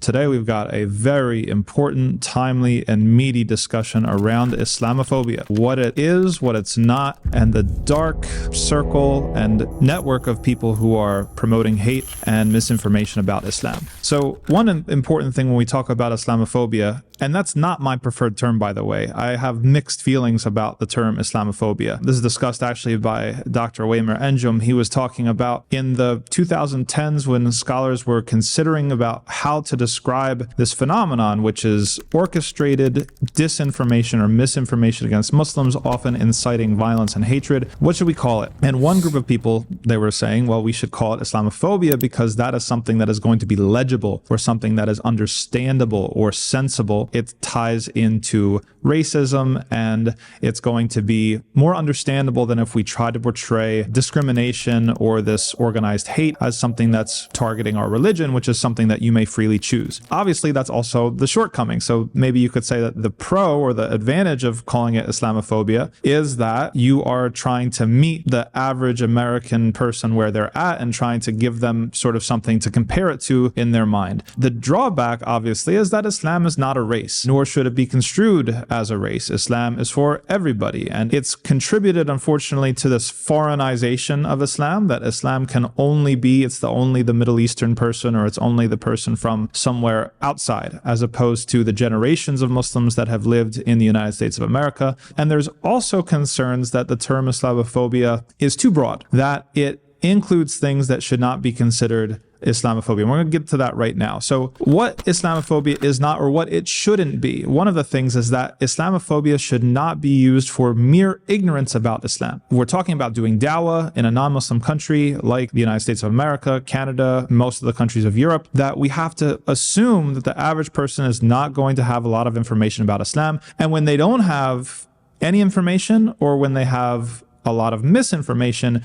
Today we've got a very important, timely, and meaty discussion around Islamophobia. What it is, what it's not, and the dark circle and network of people who are promoting hate and misinformation about Islam. So one important thing when we talk about Islamophobia, and that's not my preferred term, by the way. I have mixed feelings about the term Islamophobia. This is discussed actually by Dr. Wamer Enjum. He was talking about in the 2010s when scholars were considering about how to describe this phenomenon, which is orchestrated disinformation or misinformation against Muslims, often inciting violence and hatred. What should we call it? And one group of people, they were saying, well, we should call it Islamophobia because that is something that is going to be legible or something that is understandable or sensible. It ties into racism and it's going to be more understandable than if we try to portray discrimination or this organized hate as something that's targeting our religion, which is something that you may freely choose. Obviously, that's also the shortcoming. So maybe you could say that the pro or the advantage of calling it Islamophobia is that you are trying to meet the average American person where they're at and trying to give them sort of something to compare it to in their mind. The drawback, obviously, is that Islam is not a race, nor should it be construed as a race. Islam is for everybody, and it's contributed, unfortunately, to this foreignization of Islam, that Islam can only be, it's only the Middle Eastern person, or it's only the person from somewhere outside, as opposed to the generations of Muslims that have lived in the United States of America. And there's also concerns that the term Islamophobia is too broad, that it includes things that should not be considered Islamophobia. We're going to get to that right now. So what Islamophobia is not, or what it shouldn't be, one of the things is that Islamophobia should not be used for mere ignorance about Islam. We're talking about doing dawah in a non-Muslim country like the United States of America, Canada, most of the countries of Europe, that we have to assume that the average person is not going to have a lot of information about Islam. And when they don't have any information, or when they have a lot of misinformation,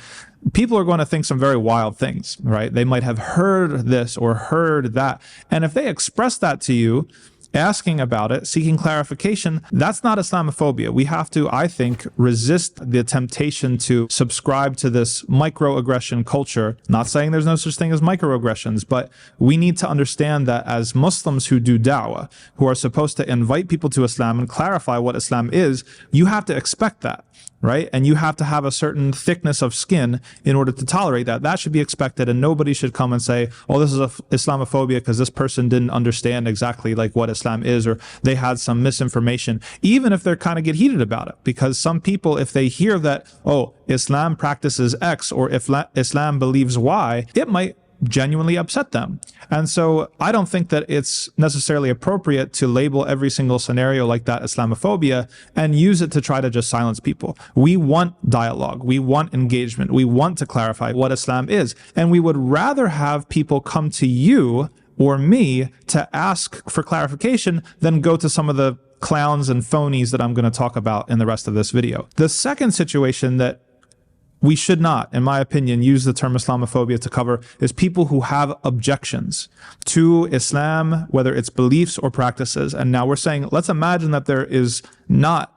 people are going to think some very wild things, right? They might have heard this or heard that. And if they express that to you, asking about it, seeking clarification, that's not Islamophobia. We have to, I think, resist the temptation to subscribe to this microaggression culture. Not saying there's no such thing as microaggressions, but we need to understand that as Muslims who do da'wah, who are supposed to invite people to Islam and clarify what Islam is, you have to expect that, right? And you have to have a certain thickness of skin in order to tolerate that. That should be expected, and nobody should come and say, oh, this is Islamophobia because this person didn't understand exactly like what Islam is, or they had some misinformation, even if they're kind of get heated about it. Because some people, if they hear that, oh, Islam practices X, or if Islam believes Y, it might genuinely upset them. And so I don't think that it's necessarily appropriate to label every single scenario like that Islamophobia and use it to try to just silence people. We want dialogue. We want engagement. We want to clarify what Islam is. And we would rather have people come to you or me to ask for clarification than go to some of the clowns and phonies that I'm going to talk about in the rest of this video. The second situation that we should not, in my opinion, use the term Islamophobia to cover is people who have objections to Islam, whether it's beliefs or practices. And now we're saying, let's imagine that there is not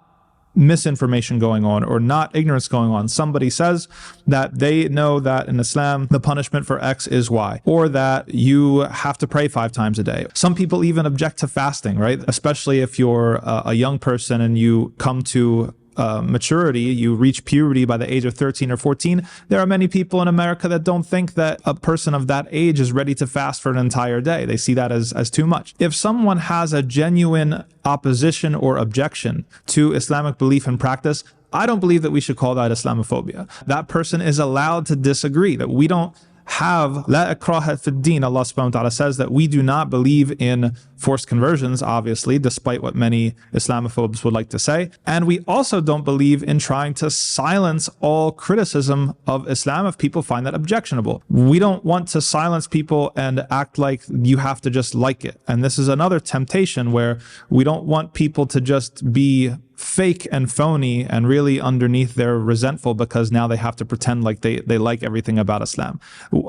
misinformation going on or not ignorance going on. Somebody says that they know that in Islam, the punishment for X is Y, or that you have to pray 5 times a day. Some people even object to fasting, right? Especially if you're a young person and you come to maturity, you reach puberty by the age of 13 or 14. There are many people in America that don't think that a person of that age is ready to fast for an entire day. They see that as too much. If someone has a genuine opposition or objection to Islamic belief and practice, I don't believe that we should call that Islamophobia. That person is allowed to disagree, that we don't have la ikraha fid din. Allah subhanahu wa ta'ala says that we do not believe in forced conversions, obviously, despite what many Islamophobes would like to say. And we also don't believe in trying to silence all criticism of Islam if people find that objectionable. We don't want to silence people and act like you have to just like it. And this is another temptation where we don't want people to just be fake and phony and really underneath they're resentful because now they have to pretend like they like everything about Islam.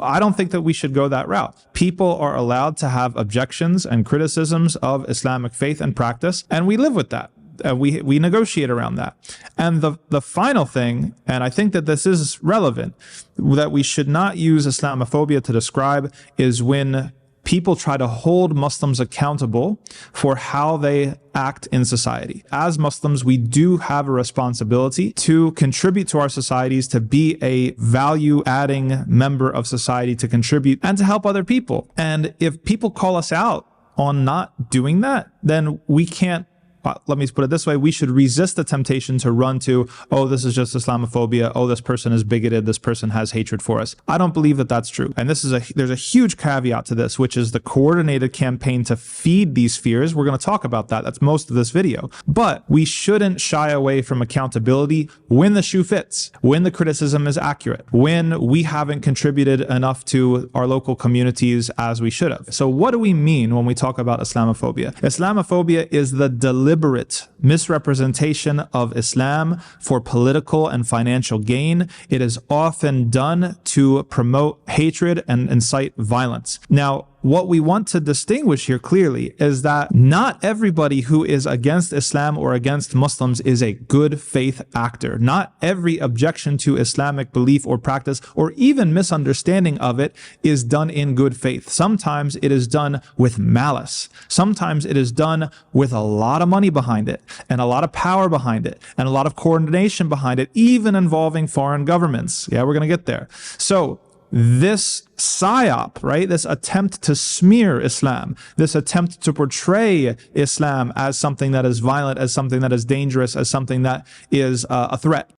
I don't think that we should go that route. People are allowed to have objections and criticisms of Islamic faith and practice, and we live with that. We negotiate around that. And the final thing, and I think that this is relevant, that we should not use Islamophobia to describe is when people try to hold Muslims accountable for how they act in society. As Muslims, we do have a responsibility to contribute to our societies, to be a value-adding member of society, to contribute and to help other people. And if people call us out on not doing that, then we can't. Let me put it this way. We should resist the temptation to run to, oh, this is just Islamophobia. Oh, this person is bigoted. This person has hatred for us. I don't believe that that's true. And there's a huge caveat to this, which is the coordinated campaign to feed these fears. We're going to talk about that. That's most of this video. But we shouldn't shy away from accountability when the shoe fits, when the criticism is accurate, when we haven't contributed enough to our local communities as we should have. So what do we mean when we talk about Islamophobia? Islamophobia is the deliberate misrepresentation of Islam for political and financial gain. It is often done to promote hatred and incite violence. Now, what we want to distinguish here clearly is that not everybody who is against Islam or against Muslims is a good faith actor. Not every objection to Islamic belief or practice or even misunderstanding of it is done in good faith. Sometimes it is done with malice. Sometimes it is done with a lot of money behind it and a lot of power behind it and a lot of coordination behind it, even involving foreign governments. Yeah, we're going to get there. So this psyop, right? This attempt to smear Islam, this attempt to portray Islam as something that is violent, as something that is dangerous, as something that is a threat,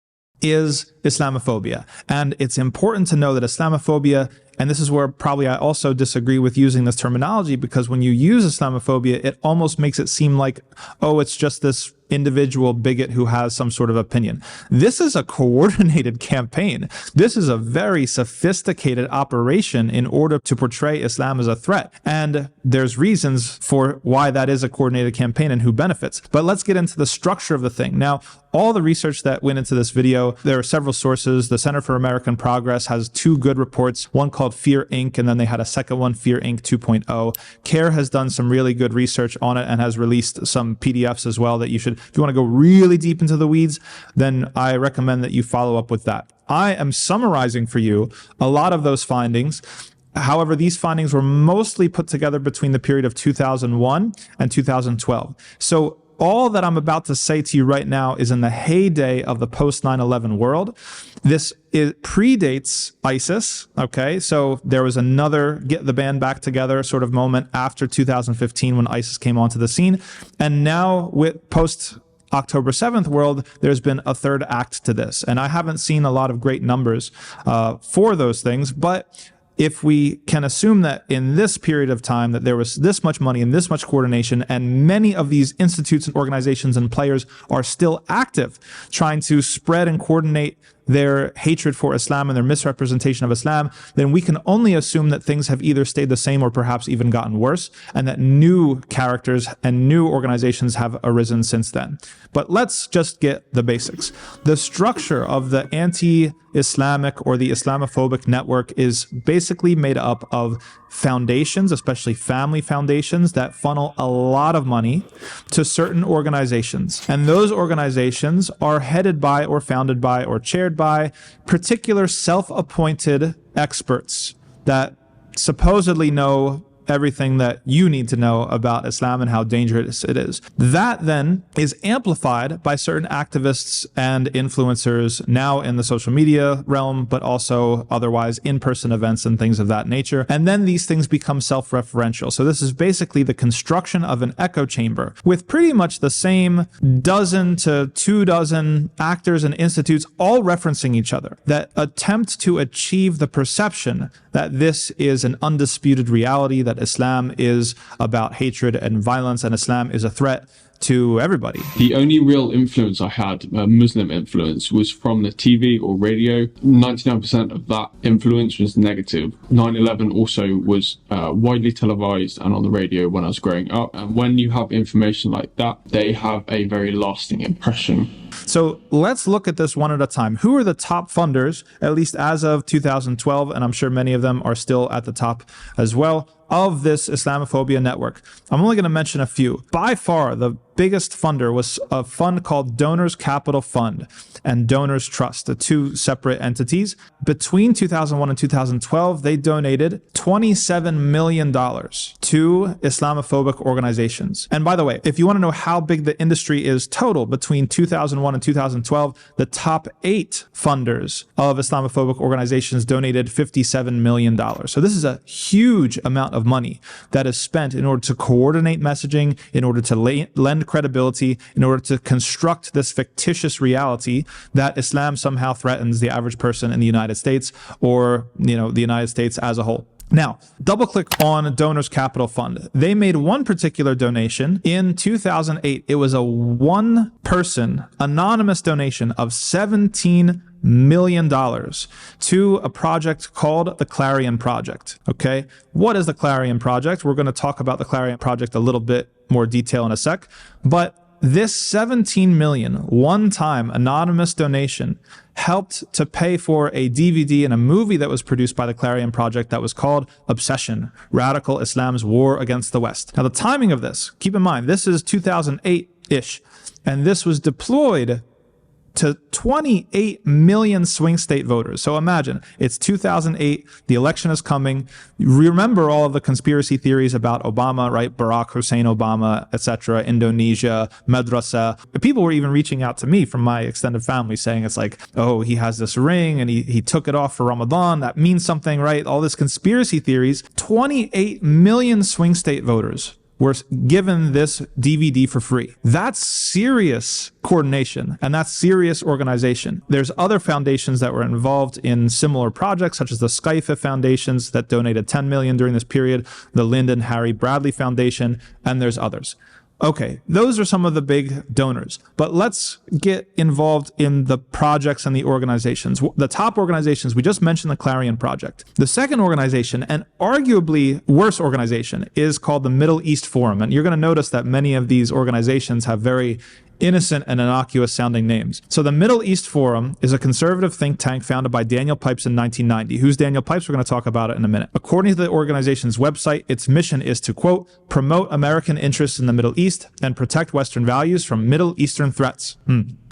is Islamophobia. And it's important to know that Islamophobia, and this is where probably I also disagree with using this terminology, because when you use Islamophobia, it almost makes it seem like, oh, it's just this individual bigot who has some sort of opinion. This is a coordinated campaign. This is a very sophisticated operation in order to portray Islam as a threat. And there's reasons for why that is a coordinated campaign and who benefits. But let's get into the structure of the thing. Now, all the research that went into this video, there are several sources. The Center for American Progress has two good reports, one called Fear Inc., and then they had a second one, Fear Inc. 2.0. CARE has done some really good research on it and has released some PDFs as well that you should, if you want to go really deep into the weeds, then I recommend that you follow up with that. I am summarizing for you a lot of those findings. However, these findings were mostly put together between the period of 2001 and 2012. So all that I'm about to say to you right now is in the heyday of the post 9/11 world. This predates ISIS, okay? So there was another get the band back together sort of moment after 2015 when ISIS came onto the scene. And now with post October 7th world, there's been a third act to this. And I haven't seen a lot of great numbers for those things, but if we can assume that in this period of time that there was this much money and this much coordination, and many of these institutes and organizations and players are still active trying to spread and coordinate their hatred for Islam and their misrepresentation of Islam, then we can only assume that things have either stayed the same or perhaps even gotten worse, and that new characters and new organizations have arisen since then. But let's just get the basics. The structure of the anti-Islamic or the Islamophobic network is basically made up of foundations, especially family foundations, that funnel a lot of money to certain organizations. And those organizations are headed by or founded by or chaired by particular self-appointed experts that supposedly know everything that you need to know about Islam and how dangerous it is. That then is amplified by certain activists and influencers now in the social media realm, but also otherwise in-person events and things of that nature. And then these things become self-referential. So this is basically the construction of an echo chamber with pretty much the same dozen to 24 actors and institutes all referencing each other that attempt to achieve the perception that this is an undisputed reality, that Islam is about hatred and violence, and Islam is a threat to everybody. The only real influence I had, Muslim influence, was from the TV or radio. 99% of that influence was negative. 9/11 also was widely televised and on the radio when I was growing up. And when you have information like that, they have a very lasting impression. So let's look at this one at a time. Who are the top funders, at least as of 2012, and I'm sure many of them are still at the top as well, of this Islamophobia network? I'm only going to mention a few. By far, the biggest funder was a fund called Donors Capital Fund and Donors Trust, the two separate entities. Between 2001 and 2012, they donated $27 million to Islamophobic organizations. And by the way, if you want to know how big the industry is total between 2001 and 2012, the top 8 funders of Islamophobic organizations donated $57 million. So this is a huge amount of money that is spent in order to coordinate messaging, in order to lend credibility, in order to construct this fictitious reality that Islam somehow threatens the average person in the United States, or, the United States as a whole. Now, double click on Donors Capital Fund. They made one particular donation in 2008. It was a one-person anonymous donation of $17 million to a project called the Clarion Project. Okay, what is the Clarion Project? We're going to talk about the Clarion Project a little bit more detail in a sec, but this 17 million one-time anonymous donation helped to pay for a DVD and a movie that was produced by the Clarion Project that was called Obsession: Radical Islam's War Against the West. Now, the timing of this, keep in mind, this is 2008-ish, and this was deployed to 28 million swing state voters. So imagine, it's 2008, the election is coming. Remember all of the conspiracy theories about Obama, right? Barack Hussein Obama, etc., Indonesia, madrasa. People were even reaching out to me from my extended family saying it's like, oh, he has this ring and he took it off for Ramadan. That means something, right? All this conspiracy theories. 28 million swing state voters were given this DVD for free. That's serious coordination, and that's serious organization. There's other foundations that were involved in similar projects, such as the Skyfa Foundations that donated $10 million during this period, the Lyndon Harry Bradley Foundation, and there's others. Okay, those are some of the big donors, but let's get involved in the projects and the organizations. The top organizations, we just mentioned the Clarion Project. The second organization, and arguably worse organization, is called the Middle East Forum. And you're going to notice that many of these organizations have very innocent and innocuous sounding names. So the Middle East Forum is a conservative think tank founded by Daniel Pipes in 1990. Who's Daniel Pipes? We're going to talk about it in a minute. According to the organization's website, its mission is to, quote, promote American interests in the Middle East and protect Western values from Middle Eastern threats.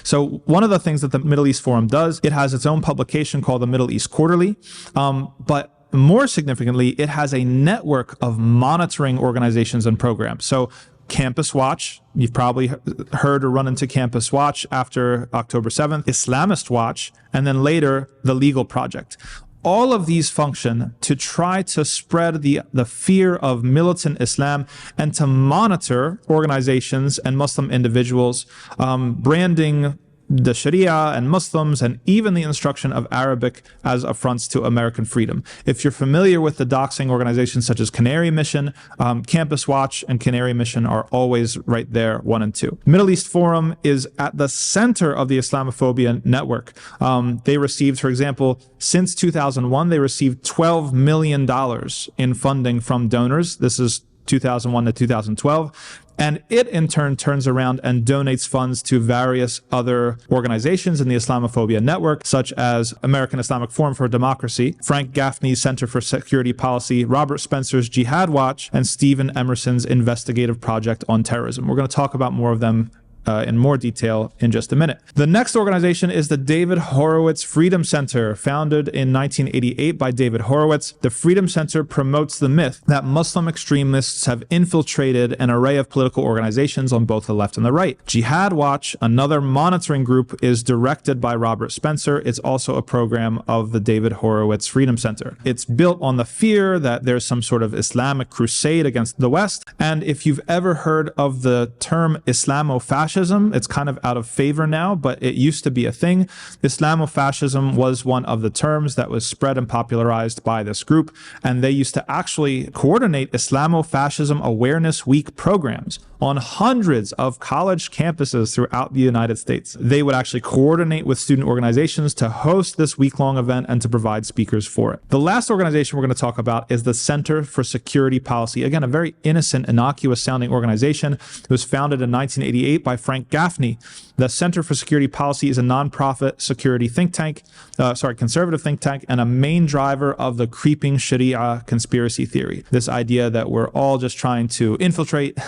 So one of the things that the Middle East Forum does, it has its own publication called the Middle East Quarterly, but more significantly, it has a network of monitoring organizations and programs. So Campus Watch, you've probably heard or run into Campus Watch after October 7th, Islamist Watch, and then later the Legal Project. All of these function to try to spread the fear of militant Islam and to monitor organizations and Muslim individuals, branding the Sharia and Muslims, and even the instruction of Arabic as affronts to American freedom. If you're familiar with the doxing organizations such as Canary Mission, Campus Watch and Canary Mission are always right there, 1 and 2. Middle East Forum is at the center of the Islamophobia network. They received, for example, since 2001, they received $12 million in funding from donors. This is 2001 to 2012. And it, in turn, turns around and donates funds to various other organizations in the Islamophobia network, such as American Islamic Forum for Democracy, Frank Gaffney's Center for Security Policy, Robert Spencer's Jihad Watch, and Stephen Emerson's Investigative Project on Terrorism. We're going to talk about more of them in more detail in just a minute. The next organization is the David Horowitz Freedom Center, founded in 1988 by David Horowitz. The Freedom Center promotes the myth that Muslim extremists have infiltrated an array of political organizations on both the left and the right. Jihad Watch, another monitoring group, is directed by Robert Spencer. It's also a program of the David Horowitz Freedom Center. It's built on the fear that there's some sort of Islamic crusade against the West. And if you've ever heard of the term Islamofascism, it's kind of out of favor now, but it used to be a thing. Islamofascism was one of the terms that was spread and popularized by this group, and they used to actually coordinate Islamofascism Awareness Week programs on hundreds of college campuses throughout the United States. They would actually coordinate with student organizations to host this week-long event and to provide speakers for it. The last organization we're going to talk about is the Center for Security Policy. Again, a very innocent, innocuous sounding organization. It was founded in 1988 by Frank Gaffney. The Center for Security Policy is a nonprofit security think tank, conservative think tank, and a main driver of the creeping Sharia conspiracy theory. This idea that we're all just trying to infiltrate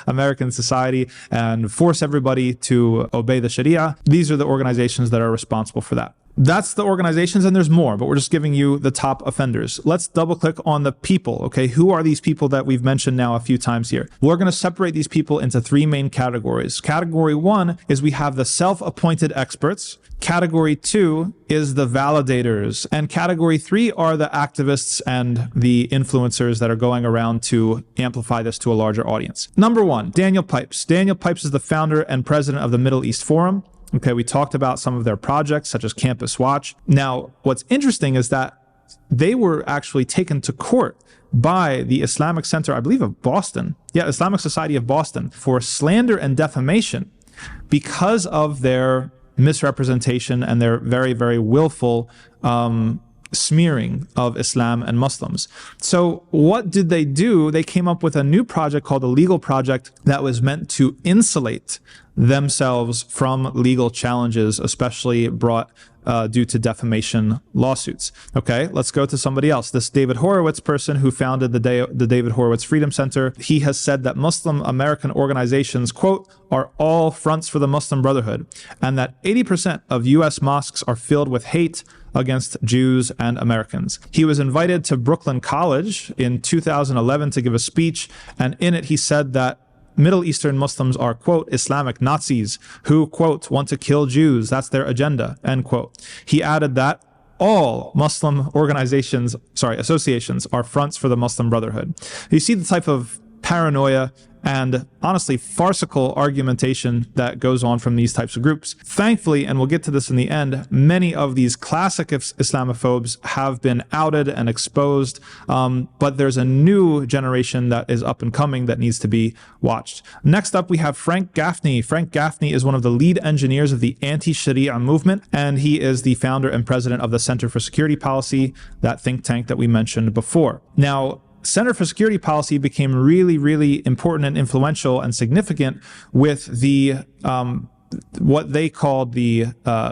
American society and force everybody to obey the Sharia. These are the organizations that are responsible for that. That's the organizations, and there's more, but we're just giving you the top offenders. Let's double click on the people. Okay, who are these people that we've mentioned now a few times here? We're going to separate these people into three main categories. Category one is we have the self-appointed experts. Category two is the validators. And category three are the activists and the influencers that are going around to amplify this to a larger audience. Number one, Daniel Pipes. Daniel Pipes is the founder and president of the Middle East Forum. Okay, we talked about some of their projects, such as Campus Watch. Now, what's interesting is that they were actually taken to court by the Islamic Center, I believe, of Boston. Yeah, Islamic Society of Boston, for slander and defamation because of their misrepresentation and their very, very willful smearing of Islam and Muslims. So what did they do? They came up with a new project called a legal project that was meant to insulate themselves from legal challenges, especially brought due to defamation lawsuits. Okay, let's go to somebody else. This David Horowitz person who founded the David Horowitz Freedom Center, he has said that Muslim American organizations, quote, are all fronts for the Muslim Brotherhood, and that 80% of U.S. mosques are filled with hate against Jews and Americans. He was invited to Brooklyn College in 2011 to give a speech, and in it he said that Middle Eastern Muslims are, quote, Islamic Nazis who, quote, want to kill Jews. That's their agenda, end quote. He added that all Muslim associations are fronts for the Muslim Brotherhood. You see the type of paranoia and honestly farcical argumentation that goes on from these types of groups. Thankfully, and we'll get to this in the end, many of these classic Islamophobes have been outed and exposed, but there's a new generation that is up and coming that needs to be watched. Next up, we have Frank Gaffney. Frank Gaffney is one of the lead engineers of the anti-Sharia movement, and he is the founder and president of the Center for Security Policy, that think tank that we mentioned before. Now, Center for Security Policy became really, really important and influential and significant with the what they called the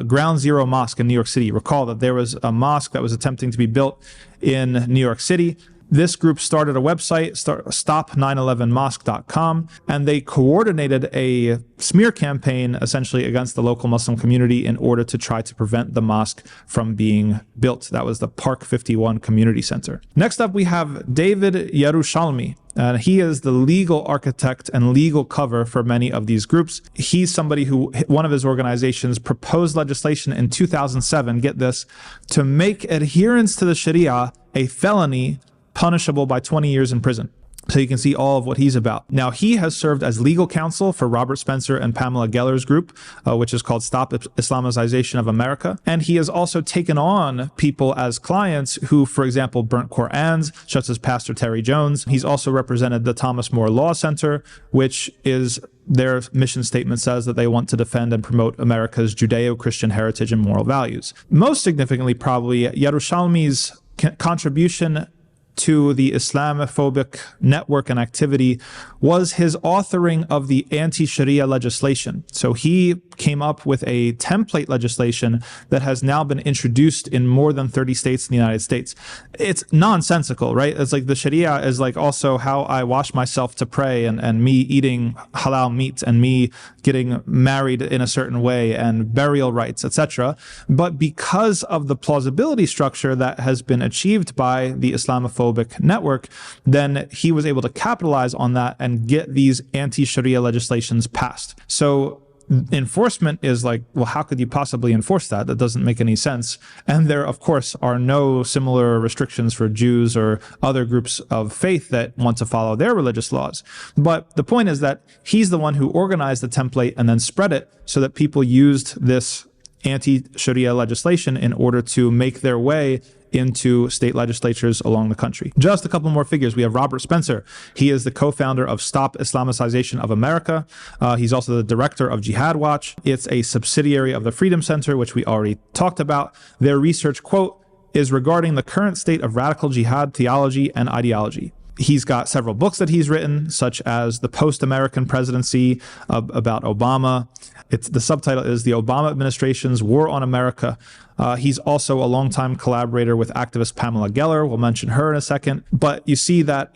Ground Zero Mosque in New York City. Recall that there was a mosque that was attempting to be built in New York City. This group started a website, stop911mosque.com, and they coordinated a smear campaign essentially against the local Muslim community in order to try to prevent the mosque from being built. That was the Park 51 Community Center. Next up, we have David Yerushalmi. He is the legal architect and legal cover for many of these groups. He's somebody who, one of his organizations proposed legislation in 2007, get this, to make adherence to the Sharia a felony punishable by 20 years in prison. So you can see all of what he's about. Now, he has served as legal counsel for Robert Spencer and Pamela Geller's group, which is called Stop Islamization of America. And he has also taken on people as clients who, for example, burnt Qur'ans, such as Pastor Terry Jones. He's also represented the Thomas More Law Center, which is their mission statement says that they want to defend and promote America's Judeo-Christian heritage and moral values. Most significantly, probably, Yerushalmi's contribution to the Islamophobic network and activity was his authoring of the anti-Sharia legislation. So he came up with a template legislation that has now been introduced in more than 30 states in the United States. It's nonsensical, right? It's like the Sharia is like also how I wash myself to pray, and me eating halal meat, and me getting married in a certain way, and burial rights, etc. But because of the plausibility structure that has been achieved by the Islamophobic network, then he was able to capitalize on that and get these anti-Sharia legislations passed. So enforcement is like, well, how could you possibly enforce that? That doesn't make any sense. And there, of course, are no similar restrictions for Jews or other groups of faith that want to follow their religious laws. But the point is that he's the one who organized the template and then spread it so that people used this anti-Sharia legislation in order to make their way into state legislatures along the country. Just a couple more figures. We have Robert Spencer. He is the co-founder of Stop Islamization of America. He's also the director of Jihad Watch. It's a subsidiary of the Freedom Center, which we already talked about. Their research, quote, is regarding the current state of radical jihad theology and ideology. He's got several books that he's written, such as The Post-American Presidency about Obama. The subtitle is The Obama Administration's War on America. He's also a longtime collaborator with activist Pamela Geller. We'll mention her in a second. But you see that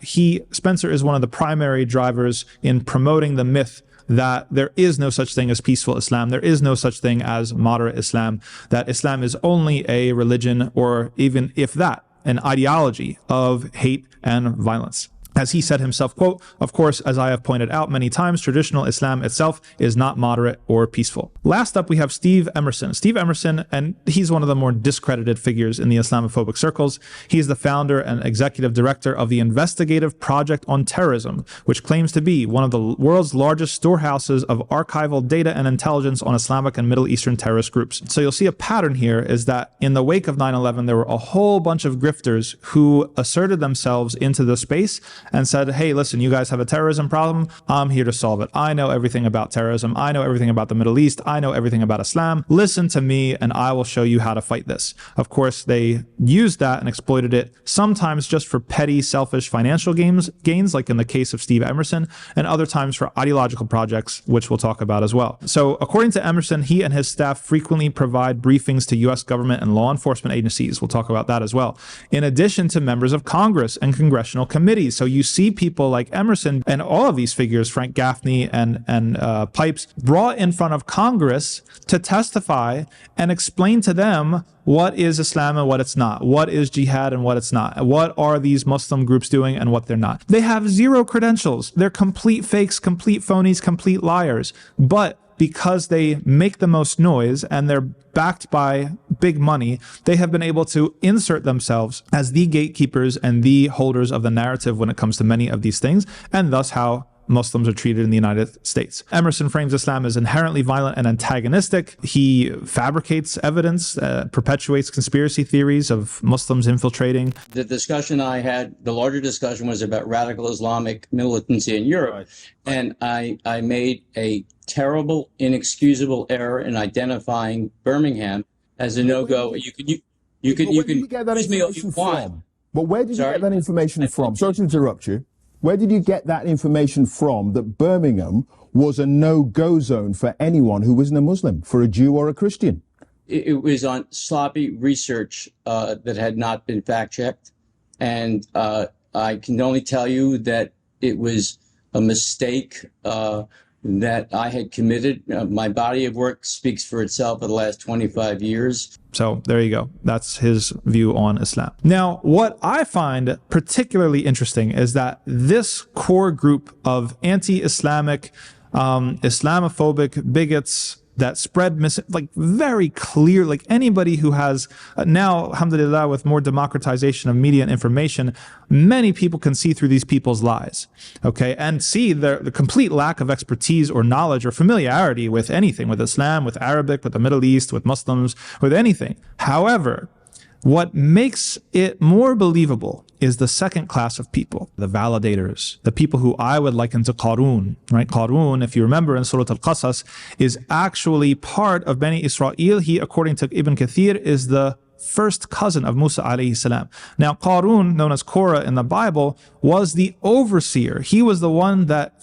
Spencer is one of the primary drivers in promoting the myth that there is no such thing as peaceful Islam. There is no such thing as moderate Islam, that Islam is only a religion, or even if that, an ideology of hate and violence. As he said himself, quote, "Of course, as I have pointed out many times, traditional Islam itself is not moderate or peaceful." Last up, we have Steve Emerson. Steve Emerson, and he's one of the more discredited figures in the Islamophobic circles. He's the founder and executive director of the Investigative Project on Terrorism, which claims to be one of the world's largest storehouses of archival data and intelligence on Islamic and Middle Eastern terrorist groups. So you'll see a pattern here is that in the wake of 9/11, there were a whole bunch of grifters who asserted themselves into the space and said, hey, listen, you guys have a terrorism problem. I'm here to solve it. I know everything about terrorism. I know everything about the Middle East. I know everything about Islam. Listen to me and I will show you how to fight this. Of course, they used that and exploited it, sometimes just for petty, selfish financial gains, like in the case of Steve Emerson, and other times for ideological projects, which we'll talk about as well. So according to Emerson, he and his staff frequently provide briefings to U.S. government and law enforcement agencies. We'll talk about that as well. In addition to members of Congress and congressional committees. So you see people like Emerson and all of these figures, Frank Gaffney and Pipes, brought in front of Congress to testify and explain to them what is Islam and what it's not, what is jihad and what it's not, what are these Muslim groups doing and what they're not. They have zero credentials. They're complete fakes, complete phonies, complete liars. But because they make the most noise and they're backed by big money, they have been able to insert themselves as the gatekeepers and the holders of the narrative when it comes to many of these things, and thus how Muslims are treated in the United States. Emerson frames Islam as inherently violent and antagonistic. He fabricates evidence, perpetuates conspiracy theories of Muslims infiltrating. The discussion I had, the larger discussion, was about radical Islamic militancy in Europe. Right. And I made a terrible, inexcusable error in identifying Birmingham as a no-go. You can get that information from? But where did you get that information from? Sorry to interrupt you. Where did you get that information from that Birmingham was a no-go zone for anyone who wasn't a Muslim, for a Jew or a Christian? It was on sloppy research that had not been fact-checked. And I can only tell you that it was a mistake that I had committed. My body of work speaks for itself for the last 25 years. So there you go. That's his view on Islam. Now, what I find particularly interesting is that this core group of anti-Islamic, Islamophobic bigots that spread very clear, like anybody who has now, alhamdulillah, with more democratization of media and information, many people can see through these people's lies, okay, and see the complete lack of expertise or knowledge or familiarity with anything, with Islam, with Arabic, with the Middle East, with Muslims, with anything. However, what makes it more believable is the second class of people, the validators, the people who I would liken to Qarun, right? Qarun, if you remember in Surah Al-Qasas, is actually part of Bani Israel. He, according to Ibn Kathir, is the first cousin of Musa alayhi salam. Now, Qarun, known as Korah in the Bible, was the overseer. He was the one that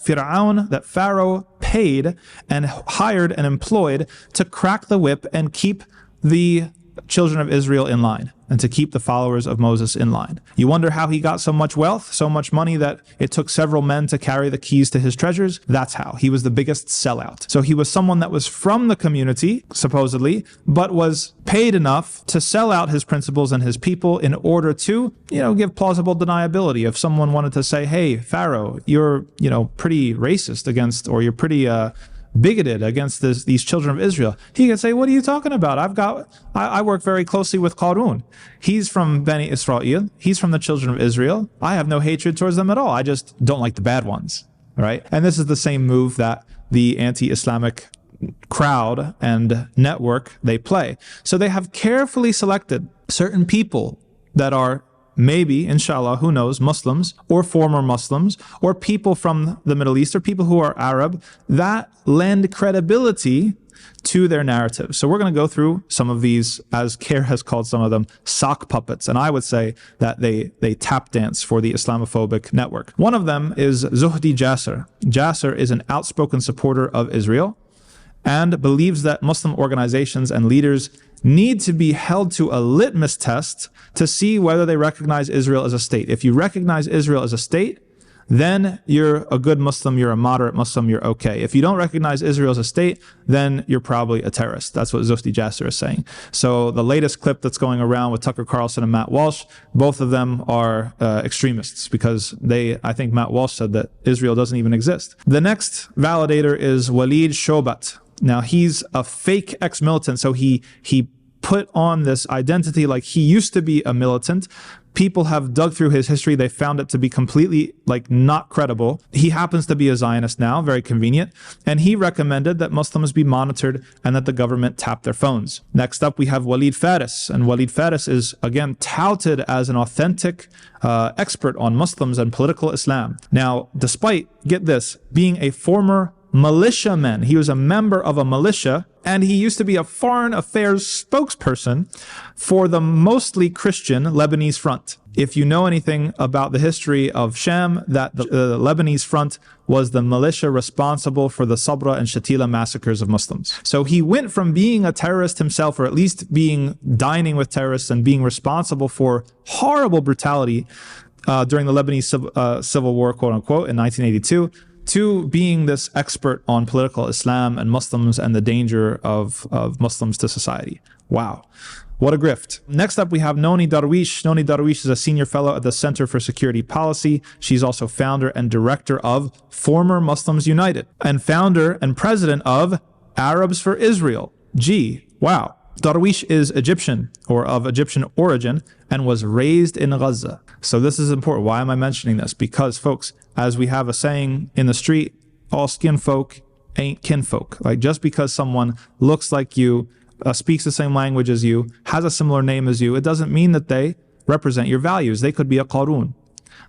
Pharaoh paid and hired and employed to crack the whip and keep the children of Israel in line and to keep the followers of Moses in line. You wonder how he got so much wealth, so much money that it took several men to carry the keys to his treasures? That's how. He was the biggest sellout. So he was someone that was from the community, supposedly, but was paid enough to sell out his principles and his people in order to, give plausible deniability. If someone wanted to say, hey, Pharaoh, you're, pretty racist against, or you're pretty, bigoted against these children of Israel, he could say, what are you talking about? I work very closely with Qarun. He's from Bani Israel. He's from the children of Israel. I have no hatred towards them at all. I just don't like the bad ones, right? And this is the same move that the anti-Islamic crowd and network, they play. So they have carefully selected certain people that are maybe, inshallah, who knows, Muslims or former Muslims or people from the Middle East or people who are Arab that lend credibility to their narrative. So we're going to go through some of these, as Kerr has called some of them, sock puppets. And I would say that they tap dance for the Islamophobic network. One of them is Zuhdi Jasser. Jasser is an outspoken supporter of Israel and believes that Muslim organizations and leaders need to be held to a litmus test to see whether they recognize Israel as a state. If you recognize Israel as a state, then you're a good Muslim, you're a moderate Muslim, you're okay. If you don't recognize Israel as a state, then you're probably a terrorist. That's what Zuhdi Jasser is saying. So the latest clip that's going around with Tucker Carlson and Matt Walsh, both of them are extremists because I think Matt Walsh said that Israel doesn't even exist. The next validator is Walid Shobat. Now, he's a fake ex-militant, so he put on this identity like he used to be a militant. People have dug through his history. They found it to be completely not credible. He happens to be a Zionist now, very convenient. And he recommended that Muslims be monitored and that the government tap their phones. Next up, we have Walid Faris. And Walid Faris is, again, touted as an authentic expert on Muslims and political Islam. Now, despite, get this, being a former militiaman, he was a member of a militia, and he used to be a foreign affairs spokesperson for the mostly Christian Lebanese front. If you know anything about the history of Sham, that the Lebanese front was the militia responsible for the Sabra and Shatila massacres of Muslims. So he went from being a terrorist himself, or at least dining with terrorists and being responsible for horrible brutality during the Lebanese civil war, quote unquote, in 1982, to being this expert on political Islam and Muslims and the danger of Muslims to society. Wow. What a grift. Next up, we have Noni Darwish. Noni Darwish is a senior fellow at the Center for Security Policy. She's also founder and director of Former Muslims United and founder and president of Arabs for Israel. Gee, wow. Darwish is Egyptian, or of Egyptian origin, and was raised in Gaza. So this is important. Why am I mentioning this? Because, folks, as we have a saying in the street, all skin folk ain't kinfolk. Just because someone looks like you, speaks the same language as you, has a similar name as you, it doesn't mean that they represent your values. They could be a Qarun.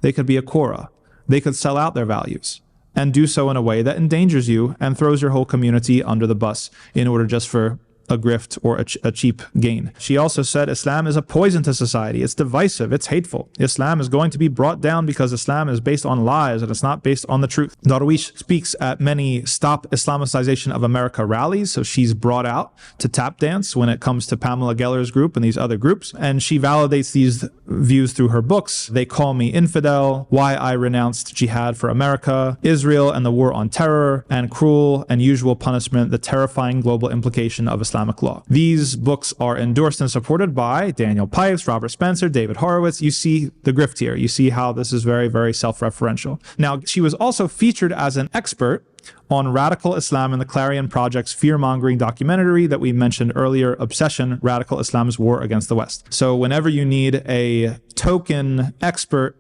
They could be a Korah. They could sell out their values and do so in a way that endangers you and throws your whole community under the bus in order just for a grift or a cheap gain. She also said Islam is a poison to society. It's divisive. It's hateful. Islam is going to be brought down because Islam is based on lies and it's not based on the truth. Darwish speaks at many Stop Islamicization of America rallies, so she's brought out to tap dance when it comes to Pamela Geller's group and these other groups, and she validates these views through her books. They Call Me Infidel, Why I Renounced Jihad for America, Israel and the War on Terror, and Cruel and Usual Punishment, the Terrifying Global Implication of Islamic Law. These books are endorsed and supported by Daniel Pipes, Robert Spencer, David Horowitz. You see the grift here. You see how this is very, very self-referential. Now, she was also featured as an expert on radical Islam in the Clarion Project's fear-mongering documentary that we mentioned earlier, Obsession, Radical Islam's War Against the West. So whenever you need a token expert,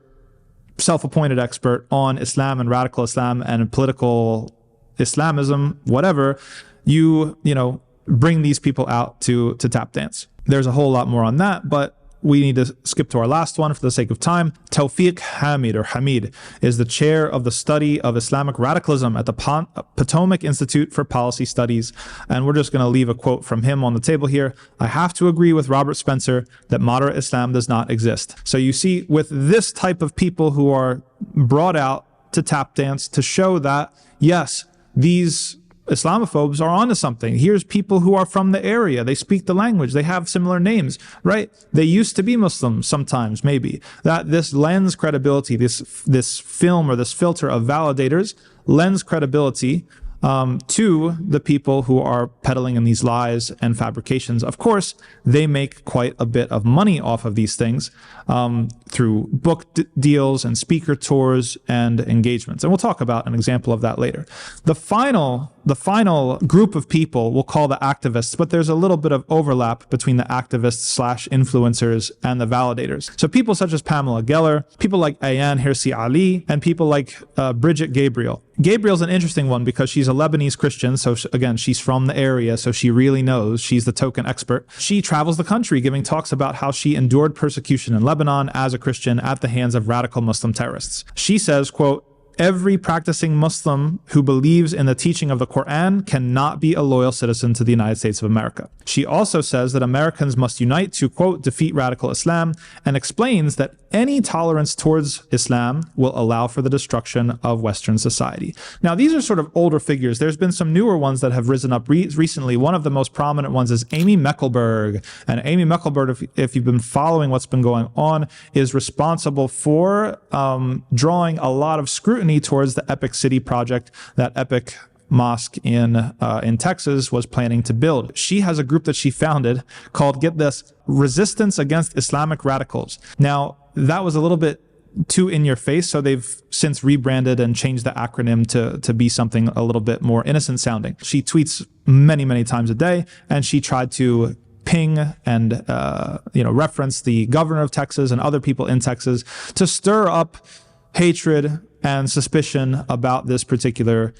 self-appointed expert on Islam and radical Islam and political Islamism, whatever, you bring these people out to tap dance. There's a whole lot more on that, but we need to skip to our last one for the sake of time. Tawfiq Hamid is the chair of the study of Islamic radicalism at the Potomac Institute for Policy Studies. And we're just going to leave a quote from him on the table here. I have to agree with Robert Spencer that moderate Islam does not exist. So you see, with this type of people who are brought out to tap dance to show that, yes, these Islamophobes are onto something. Here's people who are from the area. They speak the language. They have similar names, right? They used to be Muslims sometimes, maybe. That this lends credibility, this film or this filter of validators lends credibility to the people who are peddling in these lies and fabrications. Of course, they make quite a bit of money off of these things through book deals and speaker tours and engagements. And we'll talk about an example of that later. The final group of people we'll call the activists, but there's a little bit of overlap between the activists / influencers and the validators. So people such as Pamela Geller, people like Ayan Hirsi Ali, and people like Bridget Gabriel. Gabriel's an interesting one because she's a Lebanese Christian. So again, she's from the area, so she really knows. She's the token expert. She travels the country giving talks about how she endured persecution in Lebanon as a Christian at the hands of radical Muslim terrorists. She says, quote, every practicing Muslim who believes in the teaching of the Quran cannot be a loyal citizen to the United States of America. She also says that Americans must unite to, quote, defeat radical Islam, and explains that any tolerance towards Islam will allow for the destruction of Western society. Now, these are sort of older figures. There's been some newer ones that have risen up recently. One of the most prominent ones is Amy Meckelberg. And Amy Meckelberg, if you've been following what's been going on, is responsible for drawing a lot of scrutiny towards the Epic City project that Epic Mosque in Texas was planning to build. She has a group that she founded called, get this, Resistance Against Islamic Radicals. Now, that was a little bit too in your face, so they've since rebranded and changed the acronym to be something a little bit more innocent sounding. She tweets many times a day, and she tried to ping and reference the governor of Texas and other people in Texas to stir up hatred and suspicion about this particular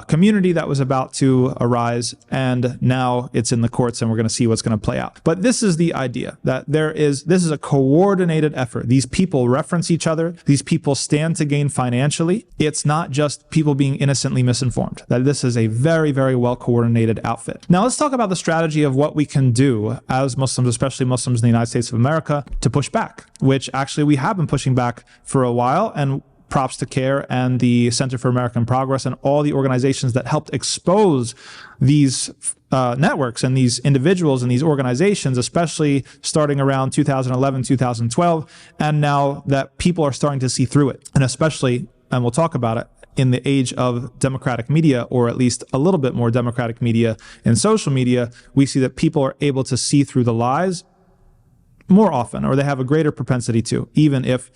community that was about to arise, and now it's in the courts, and we're going to see what's going to play out. But this is the idea, that this is a coordinated effort. These people reference each other. These people stand to gain financially. It's not just people being innocently misinformed, that this is a very well coordinated outfit. Now let's talk about the strategy of what we can do as Muslims, especially Muslims in the United States of America, to push back, which actually we have been pushing back for a while, and props to CARE and the Center for American Progress and all the organizations that helped expose these networks and these individuals and these organizations, especially starting around 2011, 2012, and now that people are starting to see through it. And especially, and we'll talk about it, in the age of democratic media, or at least a little bit more democratic media in social media, we see that people are able to see through the lies more often, or they have a greater propensity to, even if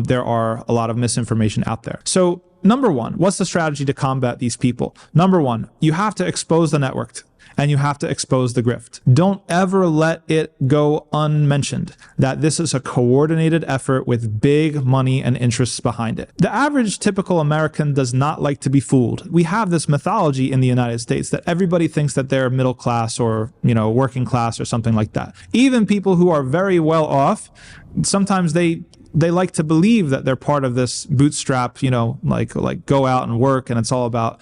there are a lot of misinformation out there. So number one, what's the strategy to combat these people? Number one, you have to expose the network, and you have to expose the grift. Don't ever let it go unmentioned that this is a coordinated effort with big money and interests behind it. The average typical American does not like to be fooled. We have this mythology in the United States that everybody thinks that they're middle class or, working class or something like that. Even people who are very well off, sometimes they like to believe that they're part of this bootstrap, like go out and work, and it's all about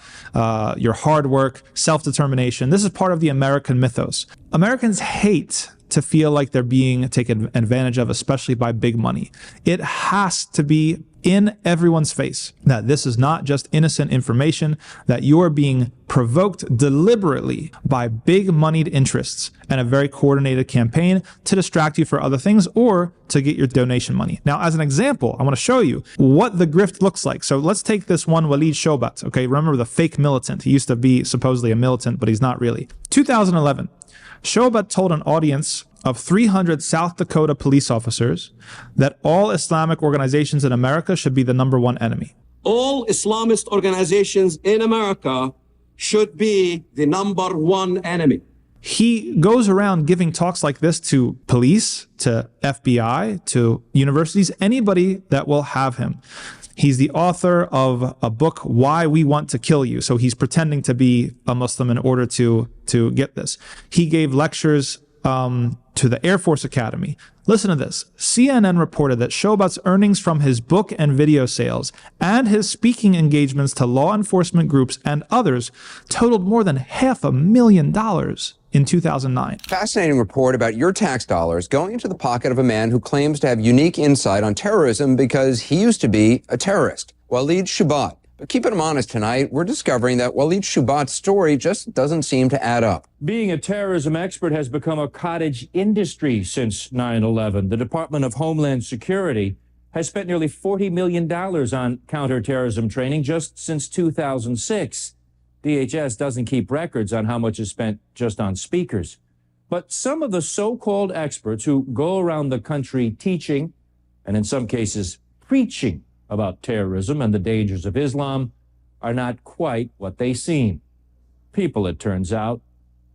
your hard work, self-determination. This is part of the American mythos. Americans hate to feel like they're being taken advantage of, especially by big money. It has to be in everyone's face that this is not just innocent information, that you are being provoked deliberately by big moneyed interests and a very coordinated campaign to distract you for other things or to get your donation money. Now, as an example, I want to show you what the grift looks like. So let's take this one Walid Shoebat. Okay, remember the fake militant. He used to be supposedly a militant, but he's not really. 2011, Shoebat told an audience of 300 South Dakota police officers that all Islamic organizations in America should be the number one enemy. All Islamist organizations in America should be the number one enemy. He goes around giving talks like this to police, to FBI, to universities, anybody that will have him. He's the author of a book, Why We Want to Kill You. So he's pretending to be a Muslim in order to get this. He gave lectures to the Air Force Academy. Listen to this. CNN reported that Shoebat's earnings from his book and video sales and his speaking engagements to law enforcement groups and others totaled more than $500,000 in 2009. Fascinating report about your tax dollars going into the pocket of a man who claims to have unique insight on terrorism because he used to be a terrorist, Walid Shoebat. But keeping him honest tonight, we're discovering that Walid Shoebat's story just doesn't seem to add up. Being a terrorism expert has become a cottage industry since 9/11. The Department of Homeland Security has spent nearly $40 million on counterterrorism training just since 2006. DHS doesn't keep records on how much is spent just on speakers. But some of the so-called experts who go around the country teaching, and in some cases preaching, about terrorism and the dangers of Islam are not quite what they seem. People, it turns out,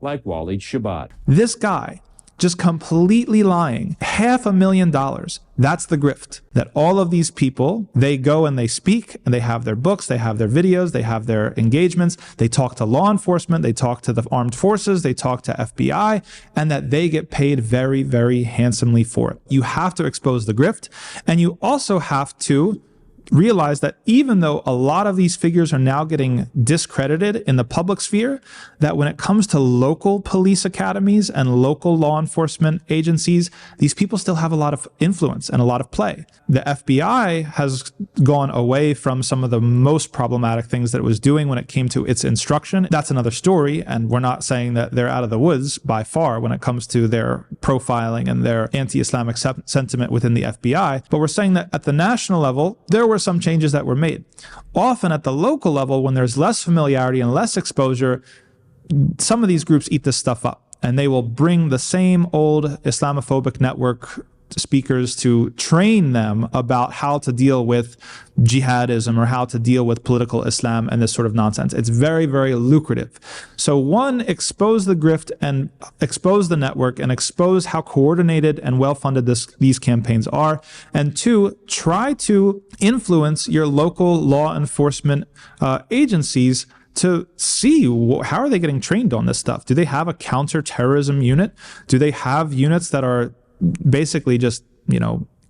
like Walid Shoebat. This guy just completely lying. $500,000. That's the grift. That all of these people, they go and they speak and they have their books, they have their videos, they have their engagements, they talk to law enforcement, they talk to the armed forces, they talk to FBI, and that they get paid very handsomely for it. You have to expose the grift, and you also have to realize that even though a lot of these figures are now getting discredited in the public sphere, that when it comes to local police academies and local law enforcement agencies, these people still have a lot of influence and a lot of play. The FBI has gone away from some of the most problematic things that it was doing when it came to its instruction. That's another story, and we're not saying that they're out of the woods by far when it comes to their profiling and their anti-Islamic sentiment within the FBI, but we're saying that at the national level, there were some changes that were made. Often at the local level, when there's less familiarity and less exposure, some of these groups eat this stuff up, and they will bring the same old Islamophobic network speakers to train them about how to deal with jihadism or how to deal with political Islam and this sort of nonsense. It's very, very lucrative. So one, expose the grift and expose the network and expose how coordinated and well-funded these campaigns are. And two, try to influence your local law enforcement agencies to see how are they getting trained on this stuff. Do they have a counterterrorism unit? Do they have units that are basically just,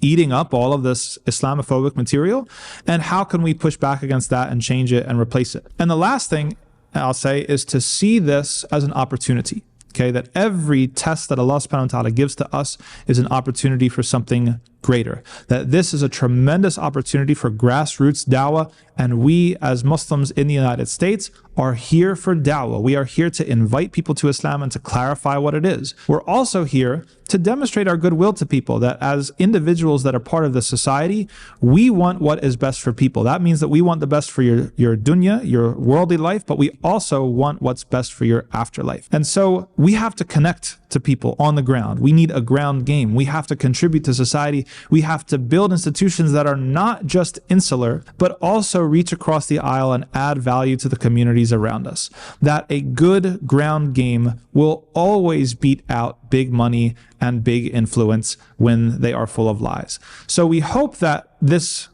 eating up all of this Islamophobic material? And how can we push back against that and change it and replace it? And the last thing I'll say is to see this as an opportunity. Okay, that every test that Allah subhanahu wa ta'ala gives to us is an opportunity for something greater. That this is a tremendous opportunity for grassroots da'wah, and we as Muslims in the United States are here for da'wah. We are here to invite people to Islam and to clarify what it is. We're also here to demonstrate our goodwill to people, that as individuals that are part of the society, we want what is best for people. That means that we want the best for your dunya, your worldly life, but we also want what's best for your afterlife. And so we have to connect to people on the ground. We need a ground game. We have to contribute to society. We have to build institutions that are not just insular, but also reach across the aisle and add value to the communities around us. That a good ground game will always beat out big money and big influence when they are full of lies. So we hope that this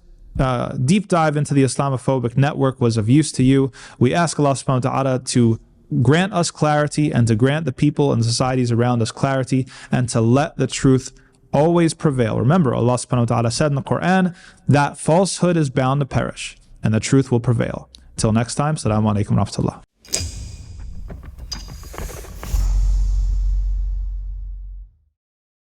deep dive into the Islamophobic network was of use to you. We ask Allah subhanahu wa ta'ala to grant us clarity and to grant the people and societies around us clarity and to let the truth always prevail. Remember, Allah subhanahu wa ta'ala said in the Quran that falsehood is bound to perish and the truth will prevail. Till next time, Assalamu alaikum wa rahmatullah.